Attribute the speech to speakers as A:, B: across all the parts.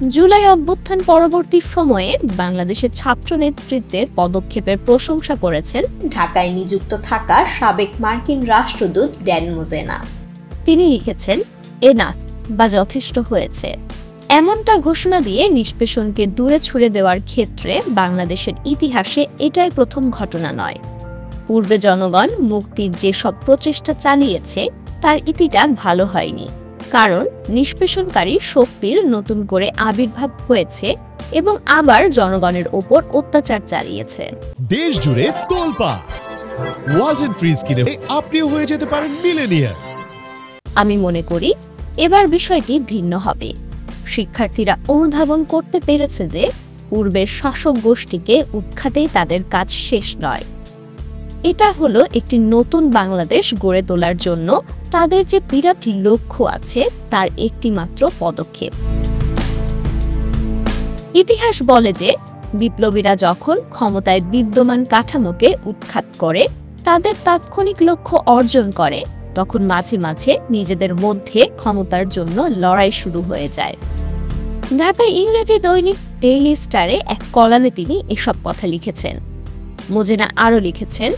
A: জুলাই অভ্যুত্থান পরবর্তী সময়ে বাংলাদেশের ছাত্র নেতৃত্বের পদক্ষেপের প্রশংসা করেছেন
B: ঢাকায় নিযুক্ত থাকা সাবেক মার্কিন রাষ্ট্রদূত ড্যান মোজেনা।
A: তিনি লিখেছেন, এনাফ বা যথেষ্ট হয়েছে। এমনটা ঘোষণা দিয়ে নিষ্পেষণকে দূরে ছুড়ে দেওয়ার ক্ষেত্রে বাংলাদেশের ইতিহাসে এটাই প্রথম ঘটনা নয়। পূর্বে জনগণ মুক্তির যেসব প্রচেষ্টা চালিয়েছে তার ইতিটা ভালো হয়নি, কারণ নিষ্পেষণকারী শক্তির নতুন করে আবির্ভাব হয়েছে এবং আবার জনগণের ওপর অত্যাচার চালিয়েছে।
C: দেশ জুড়ে তোলপাড়, ওয়ালটন ফ্রিজ কিনে আপনিও হয়ে যেতে পারেন মিলেনিয়ার।
A: আমি মনে করি এবার বিষয়টি ভিন্ন হবে। শিক্ষার্থীরা অনুধাবন করতে পেরেছে যে পূর্বের শাসক গোষ্ঠীকে উৎখাতেই তাদের কাজ শেষ নয়। এটা হলো একটি নতুন বাংলাদেশ গড়ে তোলার জন্য তাদের যে বিরাট লক্ষ্য আছে তার একটি মাত্র পদক্ষেপ। ইতিহাস বলে যে বিপ্লবীরা যখন ক্ষমতায় বিদ্যমান কাঠামোকে উৎখাত করে তাদের তাৎক্ষণিক লক্ষ্য অর্জন করে, তখন মাঝে মাঝে নিজেদের মধ্যে ক্ষমতার জন্য লড়াই শুরু হয়ে যায়। ঢাকার ইংরেজি দৈনিক ডেইলি স্টারে এক কলামে তিনি এসব কথা লিখেছেন। মোজেনা আরো লিখেছেন,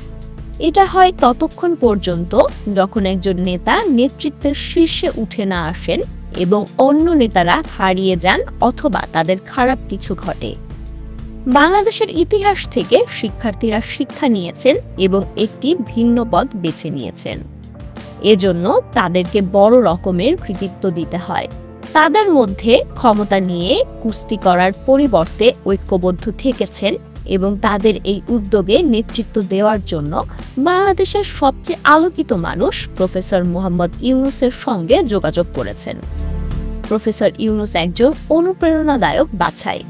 A: এটা হয় ততক্ষণ পর্যন্ত যখন একজন নেতা নেতৃত্বের শীর্ষে উঠে না আসেন এবং অন্য নেতারা হারিয়ে যান অথবা তাদের খারাপ কিছু ঘটে। বাংলাদেশের ইতিহাস থেকে শিক্ষার্থীরা শিক্ষা নিয়েছেন এবং একটি ভিন্ন পথ বেছে নিয়েছেন। এজন্য তাদেরকে বড় রকমের কৃতিত্ব দিতে হয়। তাদের মধ্যে ক্ষমতা নিয়ে কুস্তি করার পরিবর্তে ঐক্যবদ্ধ থেকেছেন এবং তাদের এই উদ্যোগে নেতৃত্ব দেওয়ার জন্য বাংলাদেশের সবচেয়ে আলোকিত মানুষ প্রফেসর মোহাম্মদ ইউনূসের সঙ্গে যোগাযোগ করেছেন। প্রফেসর ইউনূস একজন অনুপ্রেরণাদায়ক বাছাই।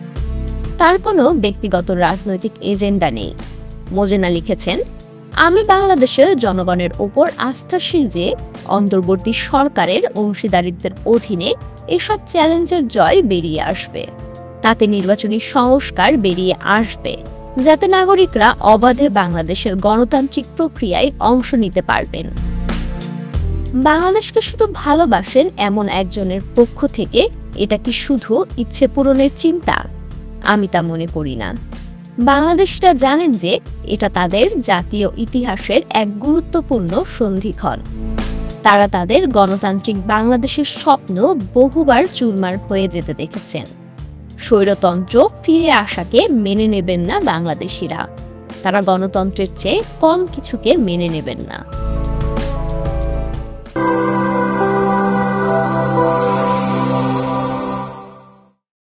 A: তার কোনো ব্যক্তিগত রাজনৈতিক এজেন্ডা নেই। মোজেনা লিখেছেন, আমি বাংলাদেশের জনগণের ওপর আস্থাশীল যে অন্তর্বর্তী সরকারের অংশীদারিত্বের অধীনে এসব চ্যালেঞ্জের জয় বেরিয়ে আসবে। তাতে নির্বাচনী সংস্কার বেরিয়ে আসবে, যাতে নাগরিকরা অবাধে বাংলাদেশের গণতান্ত্রিক প্রক্রিয়ায় অংশ নিতে পারবেন। বাংলাদেশকে শুধু ভালোবাসেন এমন একজনের পক্ষ থেকে এটা কি শুধু ইচ্ছে পূরণের চিন্তা? আমি তা মনে করি না। বাংলাদেশিরা জানেন যে এটা তাদের জাতীয় ইতিহাসের এক গুরুত্বপূর্ণ সন্ধিক্ষণ। তারা তাদের গণতান্ত্রিক বাংলাদেশের স্বপ্ন বহুবার চুরমার হয়ে যেতে দেখেছেন। স্বৈরতন্ত্র ফিরে আসাকে মেনে নেবেন না বাংলাদেশিরা। তারা গণতন্ত্রের চেয়ে কম কিছুকে মেনে নেবেন না।